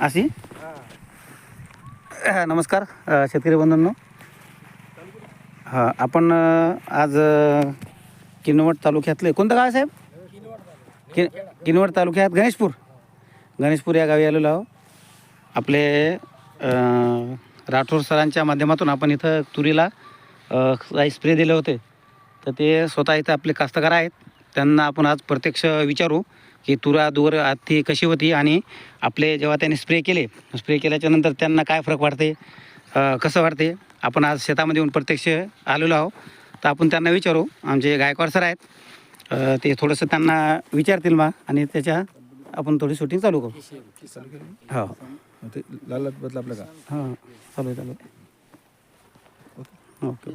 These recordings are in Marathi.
अशी नमस्कार शेतकरी बंधूंनो. हां, आपण आज किनवट तालुक्यातले कोणतं गाव आहे साहेब? किनवट तालुक्यात गणेशपूर या गावी आलेलो आहो. आपले राठोड सरांच्या माध्यमातून आपण इथं तुरीला काही स्प्रे दिले होते. तर ते स्वतः इथं आपले कास्तकार आहेत. त्यांना आपण आज प्रत्यक्ष विचारू की तुरा दूर आधी कशी होती आणि आपले जेव्हा त्यांनी स्प्रे केल्याच्या नंतर त्यांना काय फरक वाटते, कसं वाटते. आपण आज शेतामध्ये येऊन प्रत्यक्ष आलेलो आहो. तर आपण त्यांना विचारू. आमचे गायकवाड सर आहेत, ते थोडंसं त्यांना विचारतील मग आणि त्याच्या आपण थोडी शूटिंग चालू करू. हो, ते लाल बदला आपलं का? हां, चालू आहे. ओके.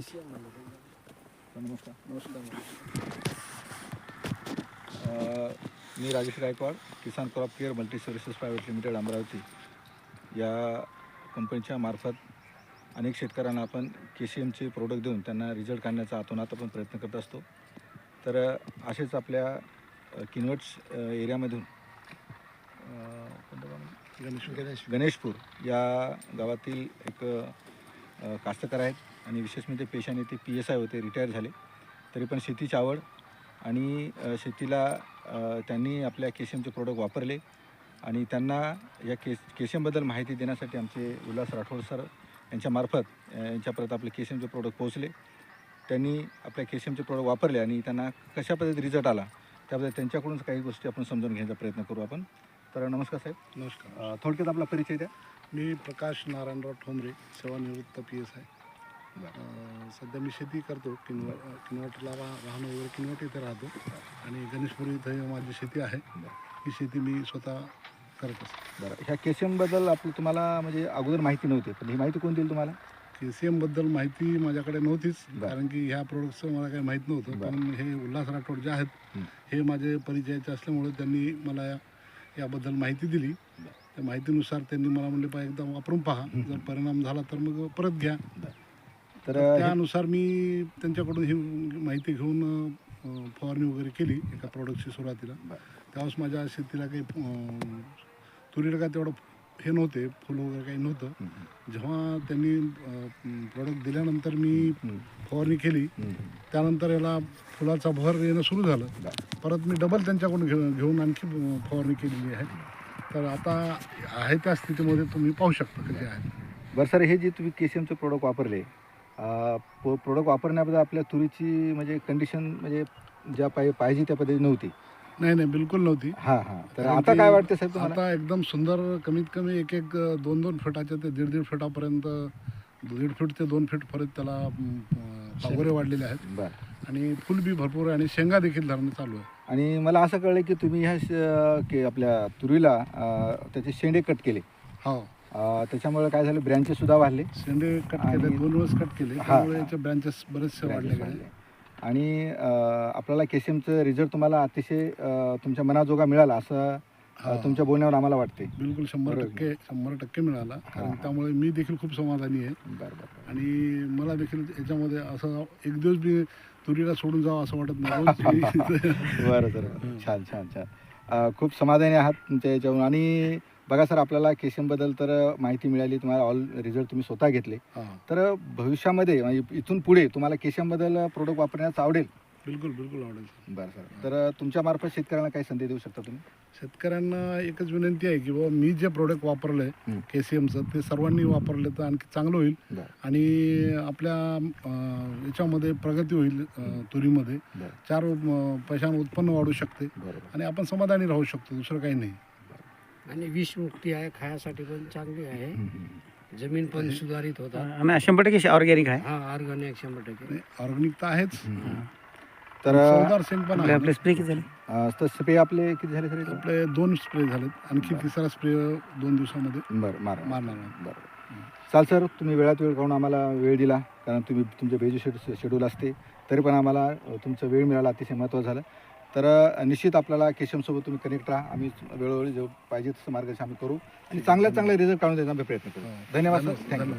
मी Rajesh Gaikwad, Kisan crop care multi services private limited Amravati या कंपनीच्या मार्फत अनेक शेतकऱ्यांना आपण KCMचे प्रोडक्ट देऊन त्यांना रिझल्ट काढण्याचा आतोनात आपण प्रयत्न करत असतो. तर असेच आपल्या किनवट एरियामधून गणेशपूर या गावातील एक कास्तकार आहेत आणि विशेष म्हणजे पेशाने ते PSI होते, रिटायर झाले. तरी पण शेतीची आवड आणि शेतीला त्यांनी आपल्या KCMचे प्रोडक्ट वापरले आणि त्यांना या KCMबद्दल माहिती देण्यासाठी आमचे उल्हास राठोड सर यांच्यामार्फत यांच्यापर्यंत आपले KCMचे प्रोडक्ट पोहोचले. त्यांनी आपल्या KCMचे प्रोडक्ट वापरले आणि त्यांना कशा पद्धतीने रिझल्ट आला त्याबद्दल त्यांच्याकडूनच काही गोष्टी आपण समजून घेण्याचा प्रयत्न करू आपण. तर नमस्कार साहेब. नमस्कार. थोडक्यात आपला परिचय द्या. मी प्रकाश नारायणराव ठोंबरे, सेवानिवृत्त PSI. सध्या मी शेती करतो. किनवटला राहणं वगैरे किनवट इथे राहतो आणि गणेशपूर इथं माझी शेती आहे. ही शेती मी स्वतः करत असतो. बरं, ह्या KCMबद्दल आपली तुम्हाला म्हणजे अगोदर माहिती नव्हती, पण ही माहिती कोण दिली तुम्हाला? KCMबद्दल माहिती माझ्याकडे नव्हतीच, कारण की ह्या प्रोडक्टचं मला काही माहीत नव्हतं. पण हे उल्हास राठोड जे आहेत हे माझे परिचयाचे असल्यामुळे त्यांनी मला याबद्दल माहिती दिली. त्या माहितीनुसार त्यांनी मला म्हणले पाहिजे एकदा वापरून पहा, जर परिणाम झाला तर मग परत घ्या. तर त्यानुसार मी त्यांच्याकडून ही माहिती घेऊन फवारणी वगैरे केली एका प्रोडक्टची सुरुवातीला. त्यावेळेस माझ्या शेतीला काही तुरीला काय तेवढं हे नव्हते, फुलं वगैरे काही नव्हतं. जेव्हा त्यांनी प्रोडक्ट दिल्यानंतर मी फवारणी केली, त्यानंतर याला फुलाचा भर येणं सुरू झालं. परत मी डबल त्यांच्याकडून घेऊन आणखी फवारणी केलेली आहे. तर आता आहे त्या स्थितीमध्ये तुम्ही पाहू शकता कसे आहे. बरं सर, हे जे तुम्ही KCMचे प्रोडक्ट वापरले, प्रोडक्ट वापरण्याबद्दल आपल्या तुरीची म्हणजे कंडिशन म्हणजे ज्या पाहिजे त्या पद्धती नव्हती? नाही, बिलकुल नव्हती. हां. तर आता काय वाटतं साहेब तुम्हाला? आता एकदम सुंदर, कमीत कमी एक 2-2 फुटाच्या ते 1.5 फुटापर्यंत, 1.5 फूट ते 2 फूट पर्यंत त्याला पागोरे वाढलेले आहेत. बरं. आणि फुल बी भरपूर आहे आणि शेंगा देखील धरणं चालू आहे. आणि मला असं कळलं की तुम्ही ह्या आपल्या तुरीला त्याचे शेंडे कट केले. हो, त्याच्यामुळे काय झालं, ब्रँचेस सुद्धा वाढले. शेंडे कट केले, 2 वेळेस कट केले, त्यामुळे याचे ब्रँचेस बरेचसे वाढले आहे. आणि आपल्याला KCMचं रिझल्ट तुम्हाला अतिशय तुमच्या मनाजोगा मिळाला असं तुमच्या बोलण्यावर आम्हाला वाटते. बिलकुल 100% मिळाला. कारण त्यामुळे मी देखील खूप समाधानी आहे. बरं. आणि मला देखील याच्यामध्ये असं एक दिवस बी तुरीला सोडून जावं असं वाटत नाही. बरं. छान. खूप समाधानी आहात तुमच्या याच्यावरून. आणि बघा सर, आपल्याला KCMबद्दल तर माहिती मिळाली, तुम्हाला ऑल रिझल्ट तुम्ही स्वतः घेतले. तर भविष्यामध्ये म्हणजे इथून पुढे तुम्हाला KCMबद्दल प्रोडक्ट वापरण्यास आवडेल? बिलकुल आवडेल. बरं सर. तर तुमच्या मार्फत शेतकऱ्यांना काही संदेश देऊ शकता तुम्ही? शेतकऱ्यांना एकच विनंती आहे की बाबा मी जे प्रोडक्ट वापरलं आहे KCMचं ते सर्वांनी वापरलं तर आणखी चांगलं होईल आणि आपल्या याच्यामध्ये प्रगती होईल. तुरीमध्ये 4 पैशांना उत्पन्न वाढू शकते आणि आपण समाधानी राहू शकतो, दुसरं काही नाही. आणि विषमुक्ती आहे, खाण्यासाठी पण चांगली आहे. जमीन पण सुधारित होता आणि 100% ऑर्गॅनिक आहे. ऑर्गॅनिक 100%. ऑर्गॅनिक तर आहेच. तर चवदार शेंग पण आहे. आपले स्प्रे किती झाले? तर स्प्रे आपले किती झाले सर? आपले 2 स्प्रे झालेत, आणखी तिसरा स्प्रे 2 दिवसामध्ये मारणार. बरं. चाल सर, तुम्ही वेळात वेळ काढून आम्हाला वेळ दिला, कारण तुम्ही तुमचे बेजी शेड्यूल असते, तरी पण आम्हाला तुमचा वेळ मिळाला, अतिशय महत्त्वाचं झालं. तर निश्चित आपल्याला KCMसोबत तुम्ही कनेक्ट राहा. आम्ही वेळोवेळी जो पाहिजे तसं मार्गदर्शन आम्ही करू आणि चांगले रिझल्ट काढून देण्याचा प्रयत्न करू. धन्यवाद सर. थँक्यू.